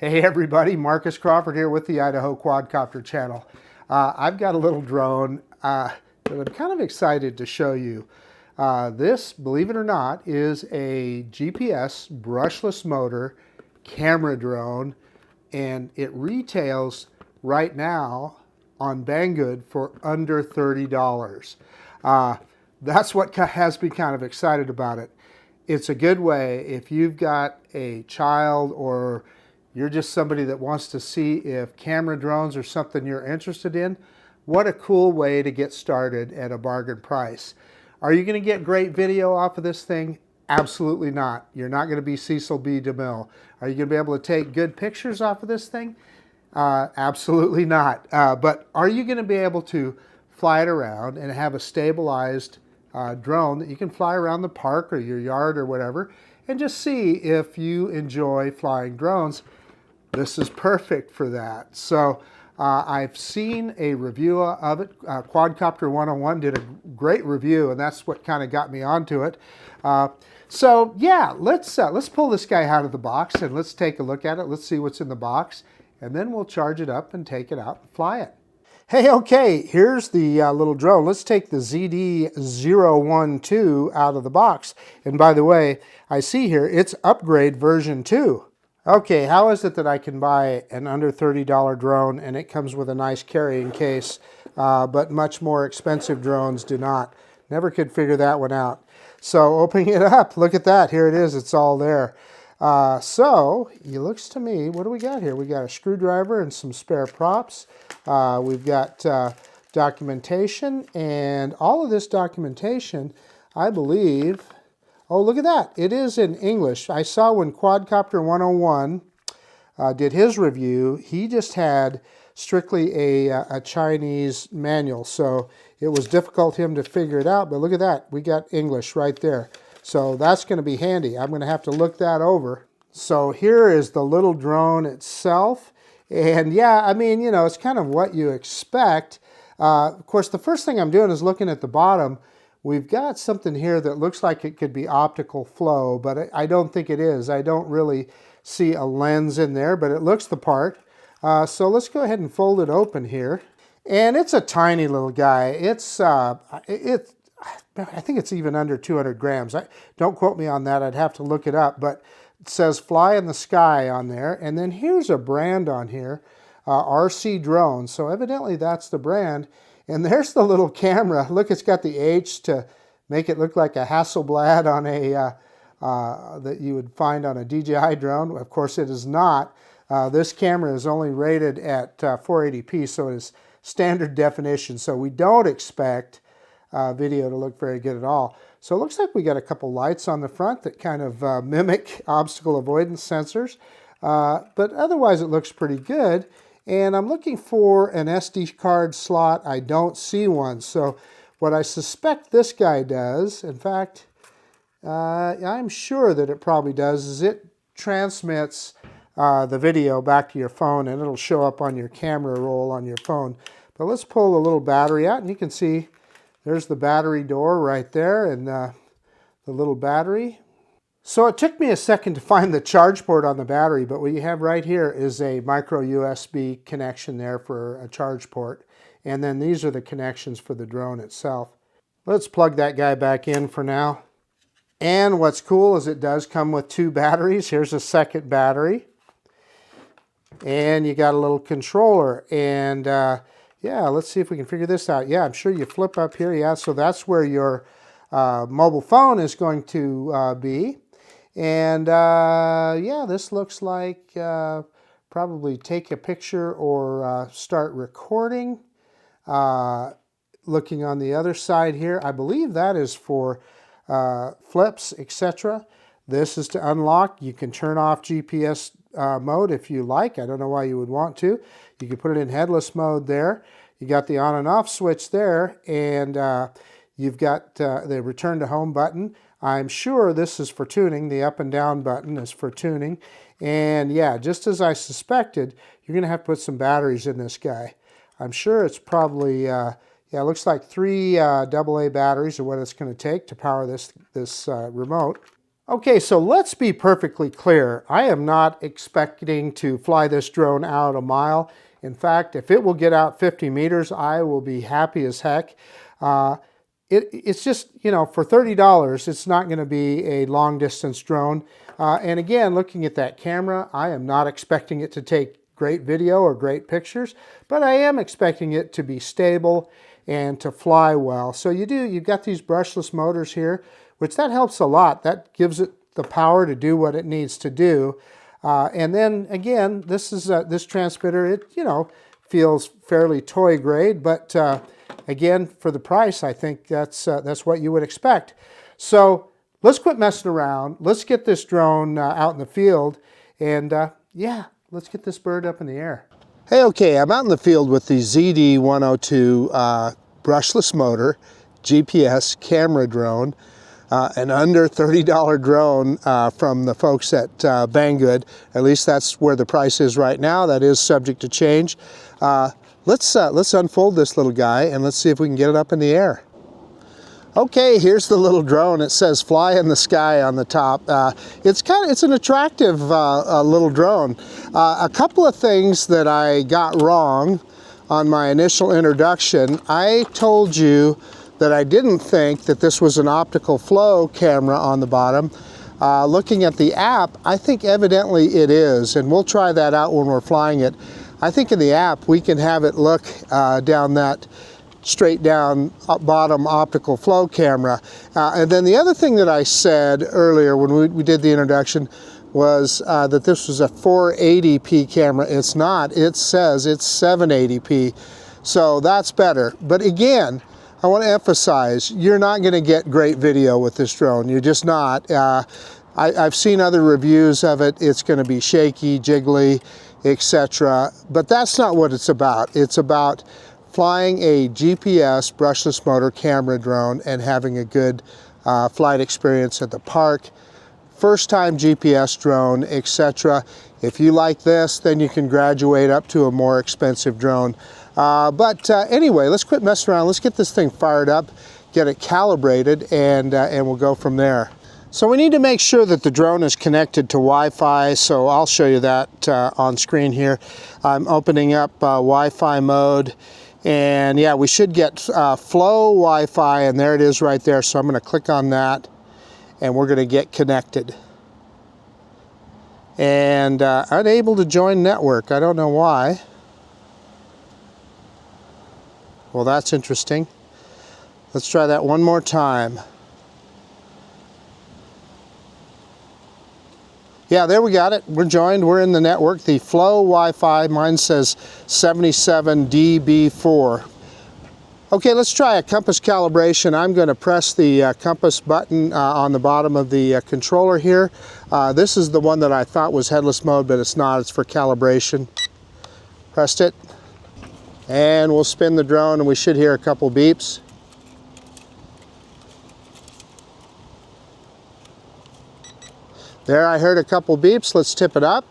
Hey everybody, Marcus Crawford here with the Idaho Quadcopter channel. I've got a little drone that I'm kind of excited to show you. This, believe it or not, is a GPS brushless motor camera drone, and it retails right now on Banggood for under $30. That's what has me kind of excited about it. It's a good way if you've got a child or you're just somebody that wants to see if camera drones are something you're interested in. What a cool way to get started at a bargain price. Are you going to get great video off of this thing? Absolutely not. You're not going to be Cecil B. DeMille. Are you going to be able to take good pictures off of this thing? Absolutely not. But are you going to be able to fly it around and have a stabilized drone that you can fly around the park or your yard or whatever and just see if you enjoy flying drones? This is perfect for that. So I've seen a review of it. Quadcopter 101 did a great review, and that's what kind of got me onto it. So yeah, let's pull this guy out of the box and let's take a look at it. Let's see what's in the box, and then we'll charge it up and take it out and fly it. Hey, okay, here's the little drone. Let's take the ZD012 out of the box. And by the way, I see here it's upgrade version 2. Okay, how is it that I can buy an under $30 drone and it comes with a nice carrying case, but much more expensive drones do not? Never could figure that one out. So opening it up, look at that. Here it is. It's all there. So it looks to me, what do we got here? We got a screwdriver and some spare props. We've got documentation, and all of this documentation, I believe, oh, look at that. It is in English. I saw when Quadcopter 101 did his review, he just had strictly a Chinese manual, so it was difficult for him to figure it out, but look at that. We got English right there. So that's going to be handy. I'm going to have to look that over. So here is the little drone itself. And yeah, I mean, you know, it's kind of what you expect. Of course, the first thing I'm doing is looking at the bottom. We've got something here that looks like it could be optical flow, but I don't think it is. I don't really see a lens in there, but it looks the part. So let's go ahead and fold it open here. And it's a tiny little guy. I think it's even under 200 grams. Don't quote me on that. I'd have to look it up. But it says Fly in the Sky on there. And then here's a brand on here, RC Drone. So evidently that's the brand. And there's the little camera. Look, it's got the H to make it look like a Hasselblad on a that you would find on a DJI drone. Of course, it is not. This camera is only rated at 480p, so it is standard definition. So we don't expect video to look very good at all. So it looks like we got a couple lights on the front that kind of mimic obstacle avoidance sensors. But otherwise it looks pretty good. And I'm looking for an SD card slot. I don't see one. So what I suspect this guy does, in fact, I'm sure that it probably does, is it transmits the video back to your phone, and it'll show up on your camera roll on your phone. But let's pull a little battery out, and you can see there's the battery door right there, and the little battery. So it took me a second to find the charge port on the battery, but what you have right here is a micro USB connection there for a charge port. And then these are the connections for the drone itself. Let's plug that guy back in for now. And what's cool is it does come with 2 batteries. Here's a second battery. And you got a little controller. And yeah, let's see if we can figure this out. Yeah, I'm sure you flip up here. Yeah, so that's where your mobile phone is going to be. And yeah, this looks like probably take a picture or start recording. Looking on the other side here, I believe that is for flips, etc. This is to unlock. You can turn off GPS mode if you like. I don't know why you would want to. You can put it in headless mode there. You got the on and off switch there, and you've got the return to home button. I'm sure this is for tuning. The up and down button is for tuning. And yeah, just as I suspected, you're going to have to put some batteries in this guy. I'm sure it's probably, yeah, it looks like 3 AA batteries are what it's going to take to power this remote. Okay, so let's be perfectly clear. I am not expecting to fly this drone out a mile. In fact, if it will get out 50 meters, I will be happy as heck. It's just, you know, for $30, it's not going to be a long distance drone. And again, looking at that camera, I am not expecting it to take great video or great pictures, but I am expecting it to be stable and to fly well. So you've got these brushless motors here, which that helps a lot. That gives it the power to do what it needs to do. And then again, this transmitter, it, you know, feels fairly toy grade, but again, for the price, I think that's what you would expect. So let's quit messing around. Let's get this drone out in the field, and yeah, let's get this bird up in the air. Hey, okay, I'm out in the field with the ZD012 brushless motor, GPS camera drone, an under $30 drone from the folks at Banggood. At least that's where the price is right now. That is subject to change. Let's unfold this little guy and let's see if we can get it up in the air. Okay, here's the little drone. It says "Fly in the Sky" on the top. It's an attractive little drone. A couple of things that I got wrong on my initial introduction. I told you that I didn't think that this was an optical flow camera on the bottom. Looking at the app, I think evidently it is, and we'll try that out when we're flying it. I think in the app we can have it look down that straight down bottom optical flow camera. And then the other thing that I said earlier when we did the introduction was that this was a 480p camera. It's not. It says it's 780p. So that's better. But again, I want to emphasize, you're not going to get great video with this drone. You're just not. I've seen other reviews of it. It's going to be shaky, jiggly, etc. But that's not what it's about. It's about flying a GPS brushless motor camera drone and having a good flight experience at the park. First time GPS drone, etc. If you like this, then you can graduate up to a more expensive drone. Anyway, let's quit messing around. Let's get this thing fired up, get it calibrated, and we'll go from there. So we need to make sure that the drone is connected to Wi-Fi, so I'll show you that on screen here. I'm opening up Wi-Fi mode, and yeah, we should get flow Wi-Fi, and there it is right there. So I'm going to click on that, and we're going to get connected. And unable to join network. I don't know why. Well, that's interesting. Let's try that one more time. Yeah, there we got it. We're joined. We're in the network. The Flow Wi-Fi, mine says 77 dB4. Okay, let's try a compass calibration. I'm going to press the compass button on the bottom of the controller here. This is the one that I thought was headless mode, but it's not. It's for calibration. Pressed it. And we'll spin the drone and we should hear a couple beeps. There, I heard a couple beeps. Let's tip it up.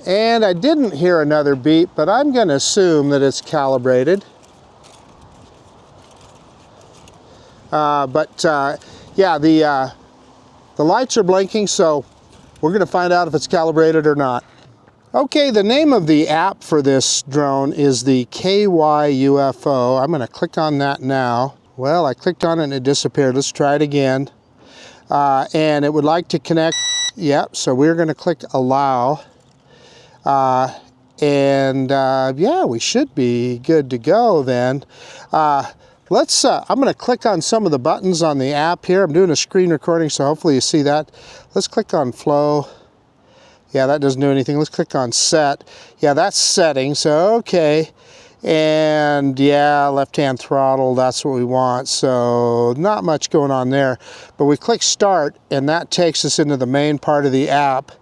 And I didn't hear another beep, but I'm going to assume that it's calibrated. Yeah, the lights are blinking, so we're going to find out if it's calibrated or not. Okay, the name of the app for this drone is the KYUFO. I'm going to click on that now. Well, I clicked on it and it disappeared. Let's try it again. And it would like to connect. Yep, so we're going to click allow. Yeah, we should be good to go then. I'm going to click on some of the buttons on the app here. I'm doing a screen recording, so hopefully you see that. Let's click on flow. Yeah, that doesn't do anything. Let's click on set. Yeah, that's setting, so okay. And yeah, left-hand throttle, that's what we want. So not much going on there. But we click start, and that takes us into the main part of the app.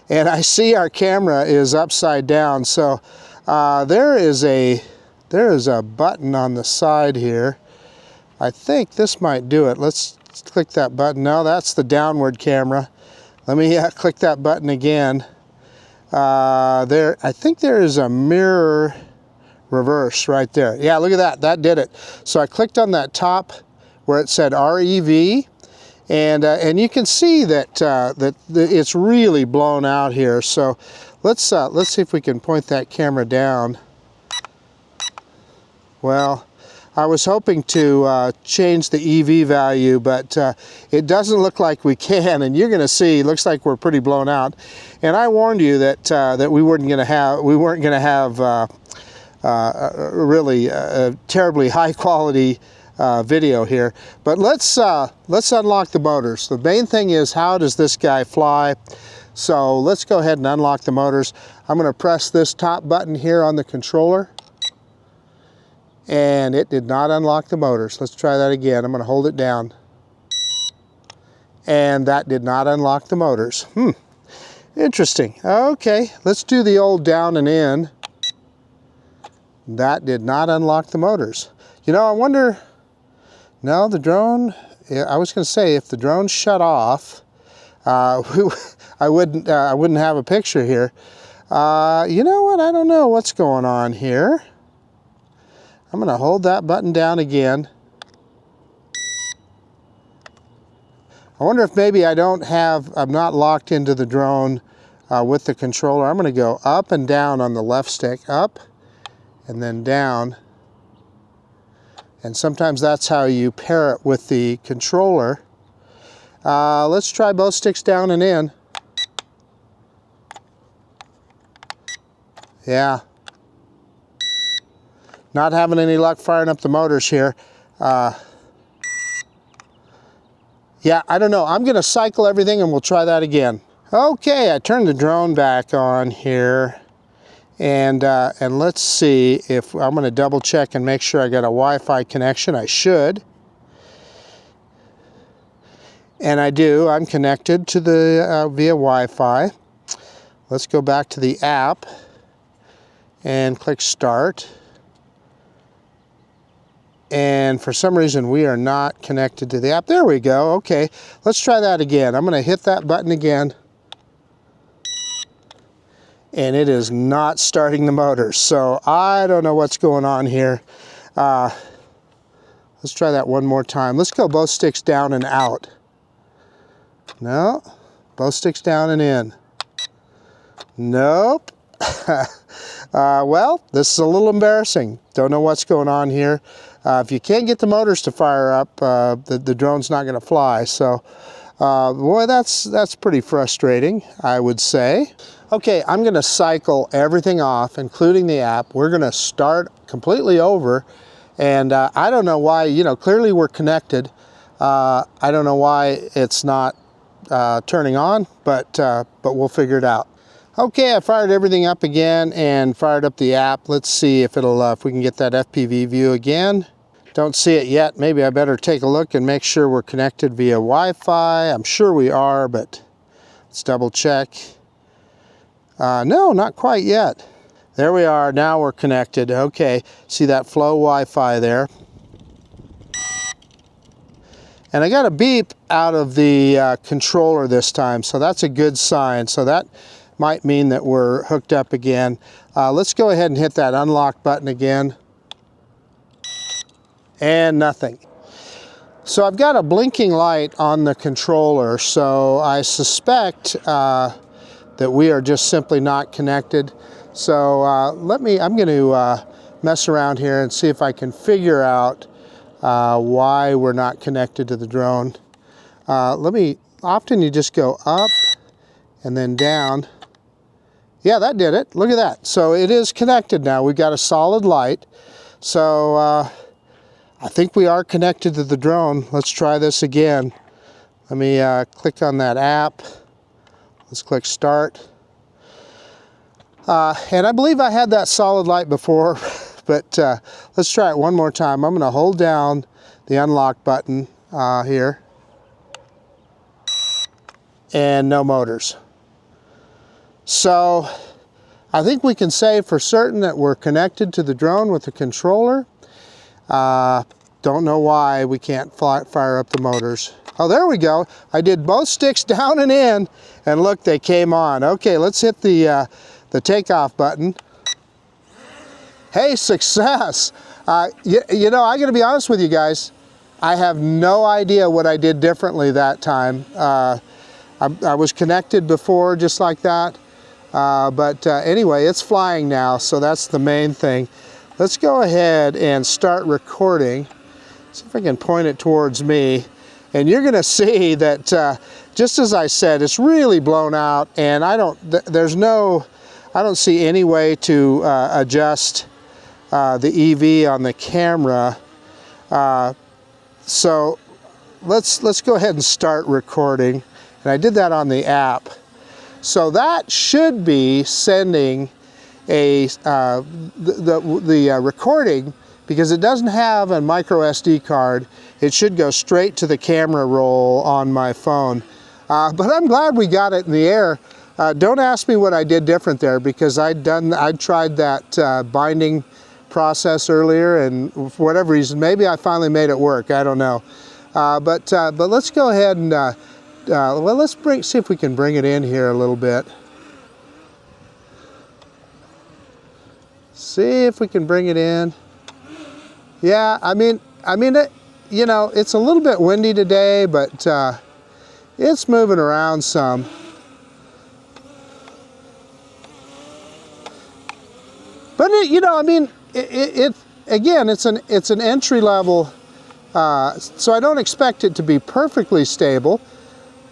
And I see our camera is upside down. So there is a button on the side here. I think this might do it. Let's click that button. No, that's the downward camera. Let me click that button again. I think there is a mirror reverse right there. Yeah, look at that. That did it. So I clicked on that top where it said REV, and you can see that that it's really blown out here. So let's see if we can point that camera down. Well, I was hoping to change the EV value, but it doesn't look like we can, and you're going to see. It looks like we're pretty blown out. And I warned you that that we weren't going to have really terribly high quality video here. But let's unlock the motors. The main thing is, how does this guy fly? So let's go ahead and unlock the motors. I'm going to press this top button here on the controller, and it did not unlock the motors. Let's try that again. I'm going to hold it down, and that did not unlock the motors. Interesting. Okay, let's do the old down and in. That did not unlock the motors. You know, I wonder, no, the drone, I was going to say, if the drone shut off, I wouldn't have a picture here. You know what, I don't know what's going on here. I'm going to hold that button down again. I wonder if maybe I'm not locked into the drone with the controller. I'm going to go up and down on the left stick, up and then down. And sometimes that's how you pair it with the controller. Let's try both sticks down and in. Yeah. Not having any luck firing up the motors here. Yeah, I don't know. I'm going to cycle everything and we'll try that again. Okay, I turned the drone back on here. And let's see if I'm going to double check and make sure I got a Wi-Fi connection. I should. And I do. I'm connected to the via Wi-Fi. Let's go back to the app and click Start. And for some reason we are not connected to the app. There we go. Okay, let's try that again. I'm going to hit that button again. And it is not starting the motors. So I don't know what's going on here. Let's try that one more time. Let's go both sticks down and out. No, both sticks down and in. Nope. Well, this is a little embarrassing. Don't know what's going on here. If you can't get the motors to fire up, the drone's not going to fly. So, boy, that's pretty frustrating, I would say. Okay, I'm going to cycle everything off, including the app. We're going to start completely over. And I don't know why, you know, clearly we're connected. I don't know why it's not turning on, but we'll figure it out. Okay, I fired everything up again and fired up the app. Let's see if if we can get that FPV view again. Don't see it yet. Maybe I better take a look and make sure we're connected via Wi-Fi. I'm sure we are, but let's double check. No, not quite yet. There we are. Now we're connected. Okay, see that flow Wi-Fi there. And I got a beep out of the controller this time, so that's a good sign. So that might mean that we're hooked up again. Let's go ahead and hit that unlock button again. And nothing. So I've got a blinking light on the controller, so I suspect that we are just simply not connected. So I'm going to mess around here and see if I can figure out why we're not connected to the drone. Often you just go up and then down. Yeah, that did it. Look at that. So it is connected now. We've got a solid light. So I think we are connected to the drone. Let's try this again. Let me click on that app. Let's click Start. And I believe I had that solid light before, but let's try it one more time. I'm going to hold down the unlock button here. And no motors. So I think we can say for certain that we're connected to the drone with the controller. Don't know why we can't fire up the motors. Oh, there we go. I did both sticks down and in, and look, they came on. Okay, let's hit the takeoff button. Hey, success. You know, I gotta be honest with you guys. I have no idea what I did differently that time. I was connected before just like that. But anyway, it's flying now, so that's the main thing. Let's go ahead and start recording. See if I can point it towards me. And you're gonna see that, just as I said, it's really blown out, and I don't see any way to adjust the EV on the camera. So let's go ahead and start recording. And I did that on the app. So that should be sending the recording, because it doesn't have a micro SD card. It should go straight to the camera roll on my phone. But I'm glad we got it in the air. Don't ask me what I did different there, because I'd tried that binding process earlier, and for whatever reason, maybe I finally made it work. I don't know. But let's go ahead and well, let's see if we can bring it in here a little bit. See if we can bring it in. Yeah, I mean, you know, it's a little bit windy today, but it's moving around some. But you know, I mean, again, it's an entry level, so I don't expect it to be perfectly stable.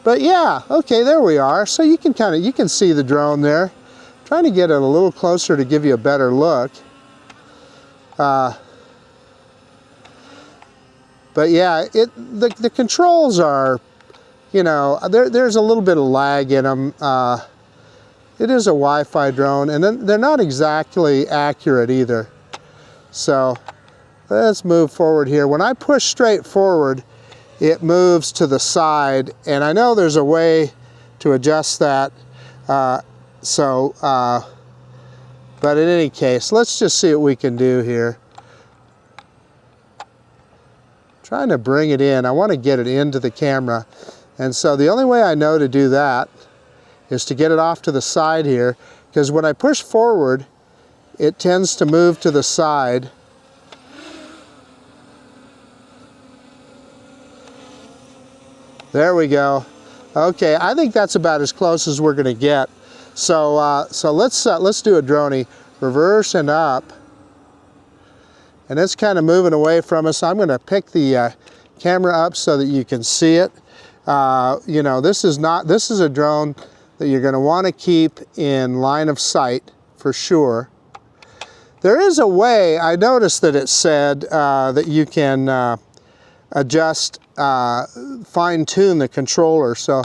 But yeah, okay, there we are. So you can see the drone there. I'm trying to get it a little closer to give you a better look. But yeah, the controls are, you know, there's a little bit of lag in them. It is a Wi-Fi drone, and then they're not exactly accurate either. So let's move forward here. When I push straight forward, it moves to the side, and I know there's a way to adjust that. But in any case, let's just see what we can do here. Trying to bring it in. I want to get it into the camera, and so the only way I know to do that is to get it off to the side here, because when I push forward, it tends to move to the side. There we go. Okay, I think that's about as close as we're going to get. So let's do a droney. Reverse and up. And it's kind of moving away from us. I'm going to pick the camera up so that you can see it. You know, this is a drone that you're going to want to keep in line of sight for sure. There is a way, I noticed that it said that you can adjust, fine-tune the controller, so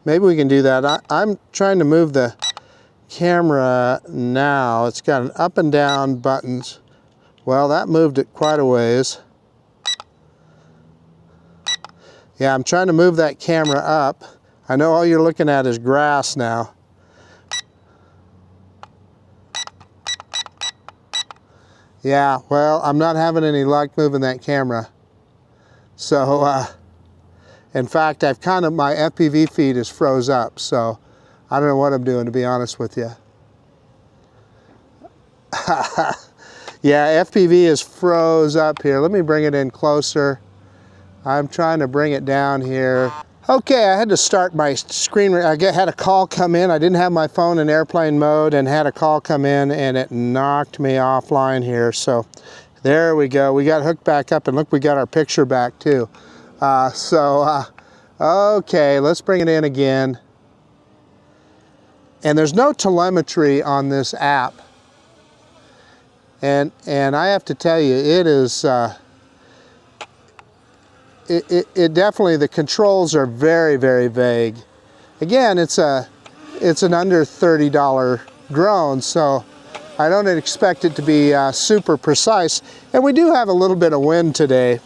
maybe we can do that. I'm trying to move the camera now. It's got an up and down buttons. Well, that moved it quite a ways. Yeah, I'm trying to move that camera up. I know all you're looking at is grass now. Yeah, well, I'm not having any luck moving that camera. So, in fact, my FPV feed is froze up, so I don't know what I'm doing, to be honest with you. Yeah, FPV is froze up here. Let me bring it in closer. I'm trying to bring it down here. Okay, I had to start my screen. I had a call come in. I didn't have my phone in airplane mode, and had a call come in, and it knocked me offline here. So there we go. We got hooked back up, and look, we got our picture back too. Okay, let's bring it in again. And there's no telemetry on this app. And I have to tell you, it is, it definitely, the controls are very, very vague. Again, it's an under $30 drone, so I don't expect it to be super precise. And we do have a little bit of wind today.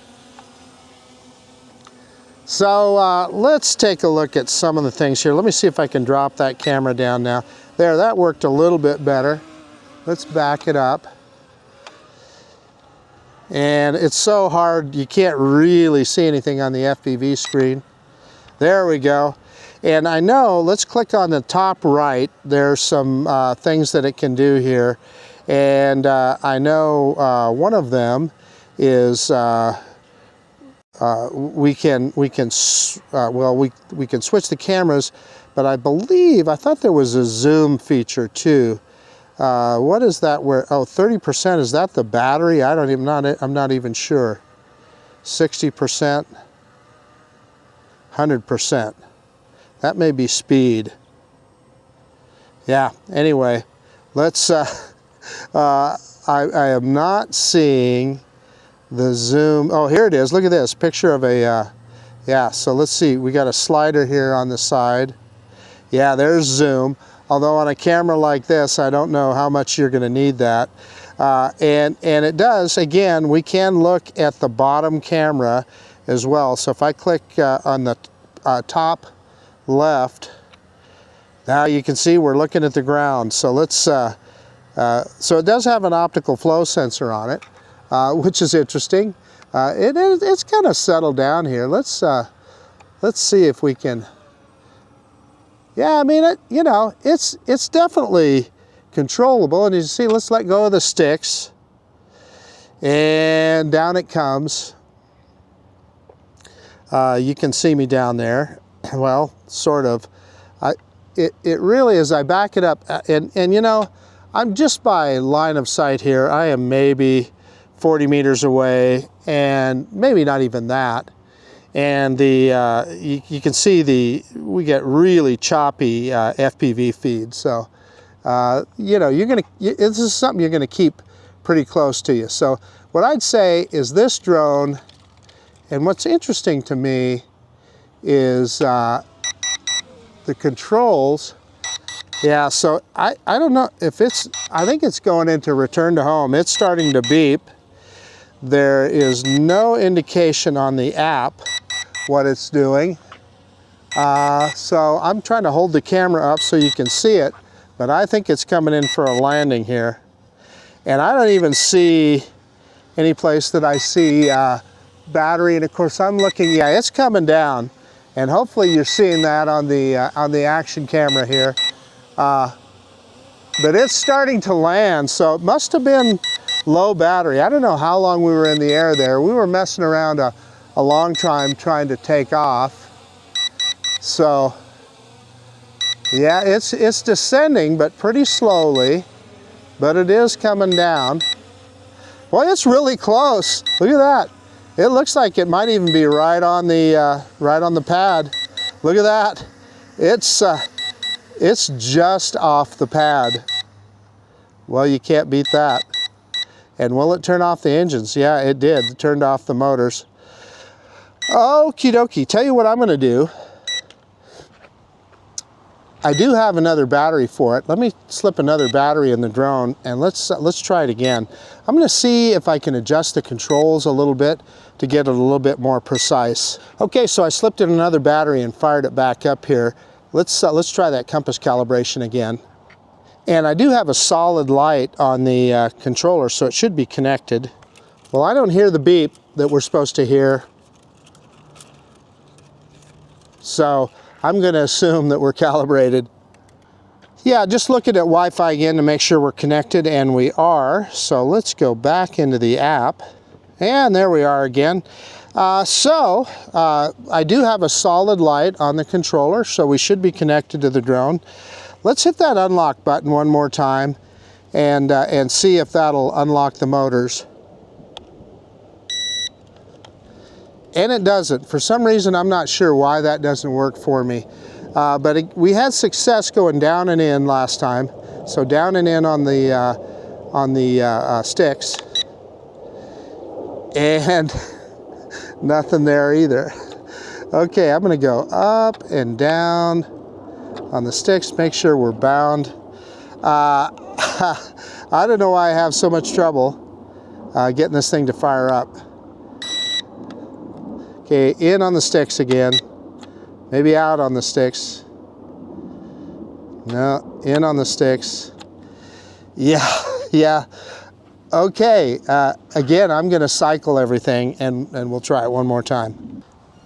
So let's take a look at some of the things here. Let me see if I can drop that camera down now. There, that worked a little bit better. Let's back it up. And it's so hard, you can't really see anything on the FPV screen. There we go. And I know, let's click on the top right. There's some things that it can do here. And I know one of them is we can switch the cameras, but I thought there was a zoom feature too. What is that? Where 30%, is that the battery? I'm not even sure. 60%, 100%. That may be speed. Yeah, anyway, let's, I am not seeing the zoom. Oh, here it is. Look at this picture of a, yeah, so let's see. We got a slider here on the side. Yeah, there's zoom. Although on a camera like this, I don't know how much you're going to need that. And it does, again, we can look at the bottom camera as well. So if I click on the top left, now you can see we're looking at the ground. So let's, so it does have an optical flow sensor on it, which is interesting. It's kind of settled down here. Let's see if we can. Yeah, I mean, it's definitely controllable. And as you see, let's let go of the sticks. And down it comes. You can see me down there. Well, sort of. It really, as I back it up, and I'm just by line of sight here. I am maybe 40 meters away, and maybe not even that. And you can see we get really choppy FPV feed. So, this is something you're gonna keep pretty close to you. So what I'd say is this drone, and what's interesting to me is the controls. Yeah, so I don't know if I think it's going into return to home. It's starting to beep. There is no indication on the app what it's doing. So I'm trying to hold the camera up so you can see it, but I think it's coming in for a landing here. And I don't even see any place that I see battery. And of course I'm looking, yeah, it's coming down. And hopefully you're seeing that on the action camera here. But it's starting to land, so it must have been low battery. I don't know how long we were in the air there. We were messing around a long time trying to take off. So yeah, it's descending, but pretty slowly, but it is coming down. Boy, it's really close. Look at that. It looks like it might even be right on the pad. Look at that. It's just off the pad. Well, you can't beat that. And will it turn off the engines? Yeah, it did. It turned off the motors. Okie dokie. Tell you what I'm going to do. I do have another battery for it. Let me slip another battery in the drone and let's try it again. I'm going to see if I can adjust the controls a little bit to get it a little bit more precise. Okay, so I slipped in another battery and fired it back up here. Let's try that compass calibration again. And I do have a solid light on the controller, so it should be connected. Well, I don't hear the beep that we're supposed to hear. So I'm going to assume that we're calibrated. Yeah, just looking at Wi-Fi again to make sure we're connected, and we are. So let's go back into the app. And there we are again. I do have a solid light on the controller, so we should be connected to the drone. Let's hit that unlock button one more time and see if that'll unlock the motors. And it doesn't. For some reason, I'm not sure why that doesn't work for me. We had success going down and in last time. So down and in on the sticks. And nothing there either. Okay, I'm gonna go up and down on the sticks, make sure we're bound. I don't know why I have so much trouble getting this thing to fire up. Okay, in on the sticks again. Maybe out on the sticks. No, in on the sticks. Yeah. Okay, again, I'm gonna cycle everything and we'll try it one more time.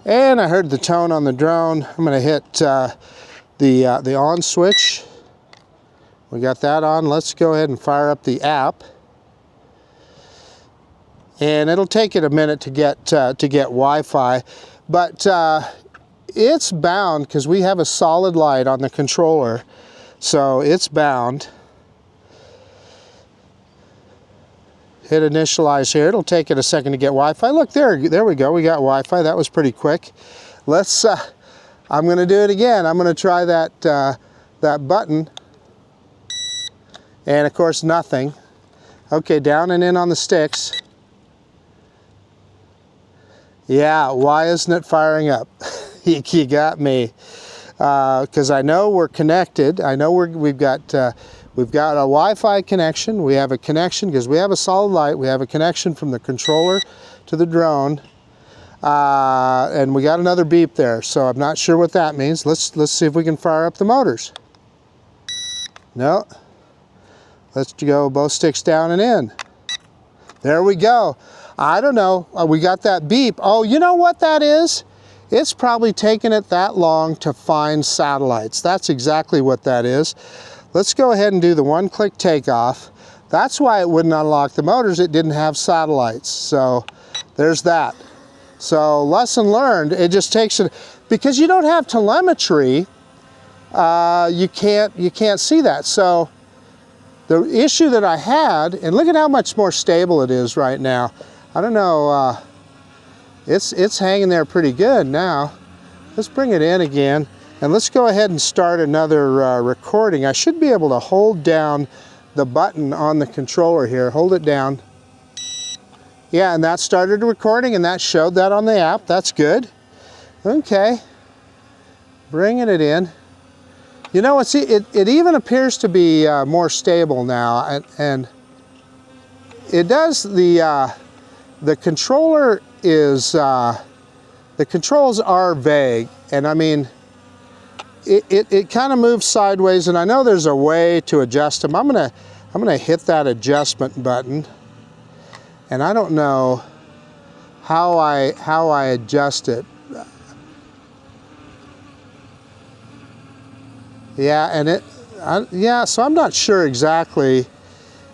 And I heard the tone on the drone. I'm going to hit the on switch. We got that on. Let's go ahead and fire up the app. And it'll take it a minute to get Wi-Fi, but it's bound because we have a solid light on the controller, so it's bound. Hit initialize here. It'll take it a second to get Wi-Fi. Look, there we go. We got Wi-Fi. That was pretty quick. Let's. I'm going to do it again. I'm going to try that that button, and of course nothing. Okay, down and in on the sticks. Yeah, why isn't it firing up? You got me. Because I know we're connected. I know we've got a Wi-Fi connection. We have a connection because we have a solid light. We have a connection from the controller to the drone, and we got another beep there. So I'm not sure what that means. Let's see if we can fire up the motors. No. Let's go both sticks down and in. There we go. I don't know. We got that beep. Oh, you know what that is? It's probably taken it that long to find satellites. That's exactly what that is. Let's go ahead and do the one-click takeoff. That's why it wouldn't unlock the motors. It didn't have satellites. So there's that. So lesson learned. It just takes it, because you don't have telemetry, you can't see that. So the issue that I had, and look at how much more stable it is right now. I don't know, it's hanging there pretty good now. Let's bring it in again, and let's go ahead and start another recording. I should be able to hold down the button on the controller here. Hold it down. Yeah, and that started recording, and that showed that on the app. That's good. Okay, bringing it in. You know, it even appears to be more stable now, and it does. The controller is the controls are vague, and I mean it kind of moves sideways, and I know there's a way to adjust them. I'm gonna hit that adjustment button, and I don't know how I adjust it. Yeah, and yeah, so I'm not sure exactly.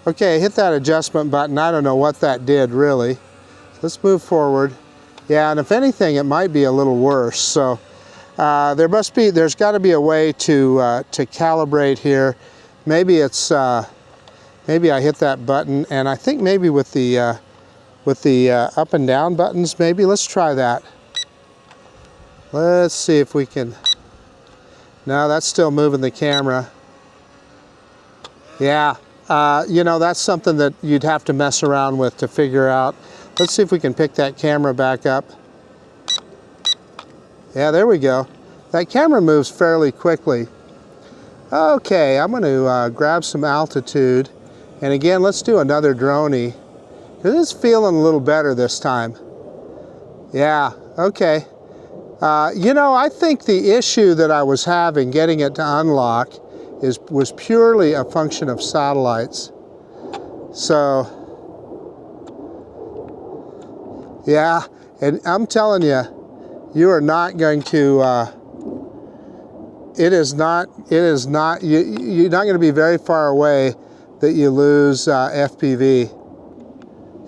Okay, hit that adjustment button. I don't know what that did really. Let's move forward. Yeah, and if anything, it might be a little worse. So there's got to be a way to calibrate here. Maybe it's maybe I hit that button, and I think maybe with the up and down buttons, maybe. Let's try that. Let's see if we can. No, that's still moving the camera. Yeah, you know, that's something that you'd have to mess around with to figure out. Let's see if we can pick that camera back up. Yeah, there we go. That camera moves fairly quickly. Okay, I'm going to grab some altitude. And again, let's do another droney. It's feeling a little better this time. Yeah, okay. You know, I think the issue that I was having getting it to unlock was purely a function of satellites. So, yeah, and I'm telling you, you are not going to, you're not going to be very far away that you lose FPV.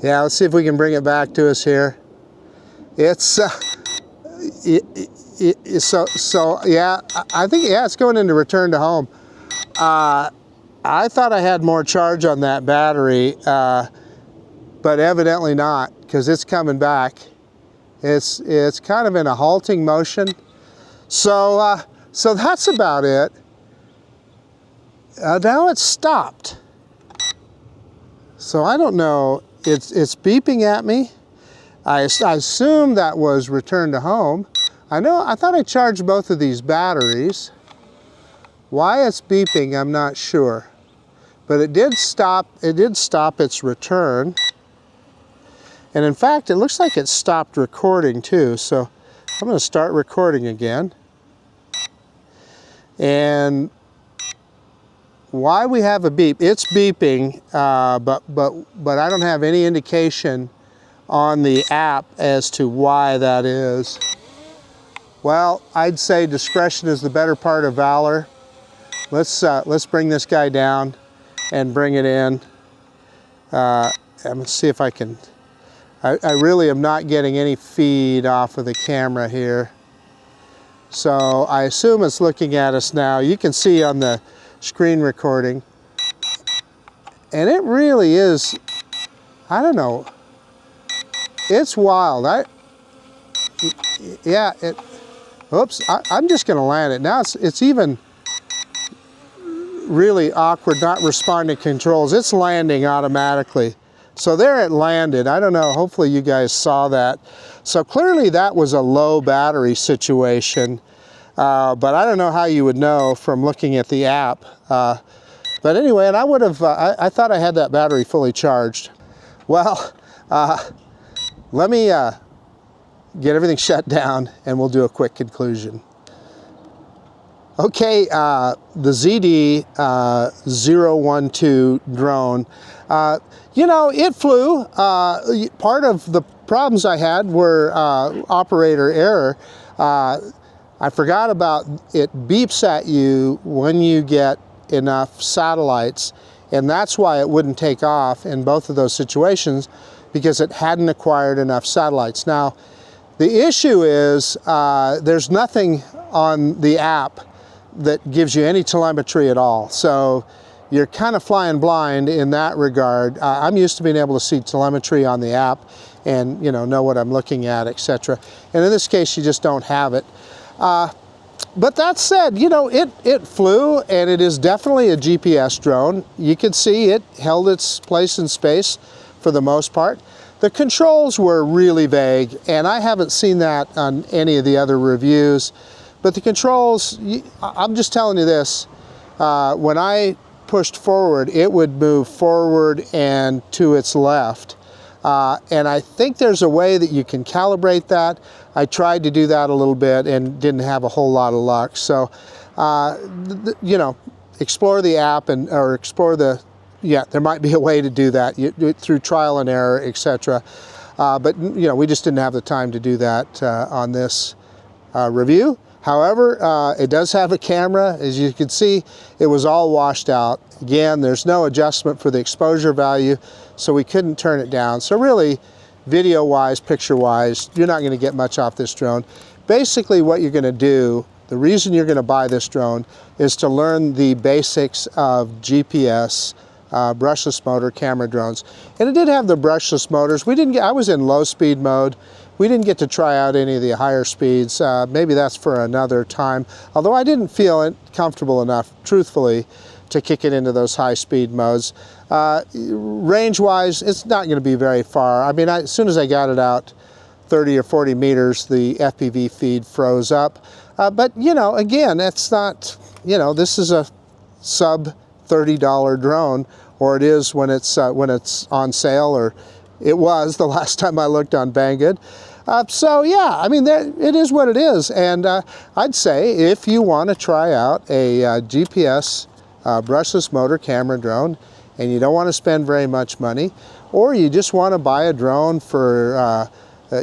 Yeah, let's see if we can bring it back to us here. It's, so yeah, I think, yeah, it's going into return to home. I thought I had more charge on that battery, but evidently not, because it's coming back. It's kind of in a halting motion. So so that's about it. Now it's stopped. So I don't know. It's beeping at me. I assume that was return to home. I thought I charged both of these batteries. Why it's beeping, I'm not sure. But it did stop its return. And in fact, it looks like it stopped recording too. So I'm going to start recording again. And why we have a beep? It's beeping, but I don't have any indication on the app as to why that is. Well, I'd say discretion is the better part of valor. Let's bring this guy down and bring it in. Let's see if I can. I really am not getting any feed off of the camera here. So I assume it's looking at us now. You can see on the screen recording. And it really is, I don't know, it's wild. Oops, I'm just gonna land it. Now it's even really awkward not responding to controls. It's landing automatically. So there it landed. I don't know, hopefully you guys saw that. So clearly that was a low battery situation, but I don't know how you would know from looking at the app. But anyway, and I would have, I thought I had that battery fully charged. Well, let me get everything shut down and we'll do a quick conclusion. Okay, the ZD012 drone, you know, it flew. Part of the problems I had were operator error. I forgot about it beeps at you when you get enough satellites, and that's why it wouldn't take off in both of those situations, because it hadn't acquired enough satellites. Now, the issue is there's nothing on the app that gives you any telemetry at all. So you're kind of flying blind in that regard. I'm used to being able to see telemetry on the app and, you know what I'm looking at, etc. And in this case, you just don't have it. But that said, you know, it flew, and it is definitely a GPS drone. You could see it held its place in space for the most part. The controls were really vague, and I haven't seen that on any of the other reviews. But the controls, I'm just telling you this, when I pushed forward, it would move forward and to its left. And I think there's a way that you can calibrate that. I tried to do that a little bit and didn't have a whole lot of luck. So, you know, explore the app or explore the, there might be a way to do that through trial and error, etc. But, you know, we just didn't have the time to do that on this review. However, it does have a camera. As you can see, it was all washed out. Again, there's no adjustment for the exposure value, so we couldn't turn it down. So really, video-wise, picture-wise, you're not gonna get much off this drone. Basically, what you're gonna do, the reason you're gonna buy this drone is to learn the basics of GPS, brushless motor camera drones. And it did have the brushless motors. I was in low speed mode. We didn't get to try out any of the higher speeds. Maybe that's for another time. Although I didn't feel comfortable enough, truthfully, to kick it into those high speed modes. Range-wise, it's not gonna be very far. I mean, as soon as I got it out 30 or 40 meters, the FPV feed froze up. But, you know, again, it's not, you know, this is a sub $30 drone, or it is when it's on sale, or it was the last time I looked on Banggood. So yeah, I mean, it is what it is. And I'd say if you want to try out a GPS brushless motor camera drone, and you don't want to spend very much money, or you just want to buy a drone for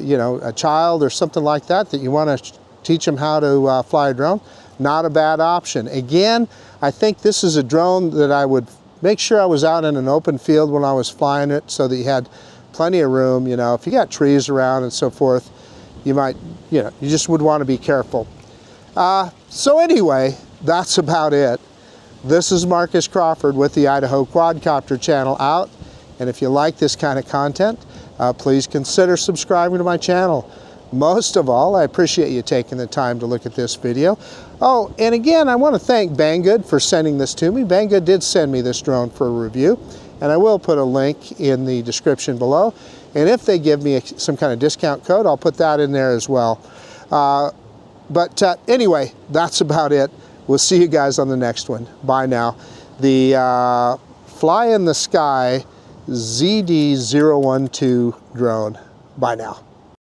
you know, a child or something like that you want to teach them how to fly a drone, not a bad option. Again, I think this is a drone that I would make sure I was out in an open field when I was flying it, so that you had plenty of room. You know, if you got trees around and so forth, you might, you know, you just would want to be careful. So anyway, that's about it. This is Marcus Crawford with the Idaho Quadcopter channel out. And if you like this kind of content, please consider subscribing to my channel. Most of all, I appreciate you taking the time to look at this video. Oh, and again, I want to thank Banggood for sending this to me. Banggood did send me this drone for a review, and I will put a link in the description below. And if they give me some kind of discount code, I'll put that in there as well. But anyway, that's about it. We'll see you guys on the next one. Bye now. The Fly in the Sky ZD012 drone. Bye now.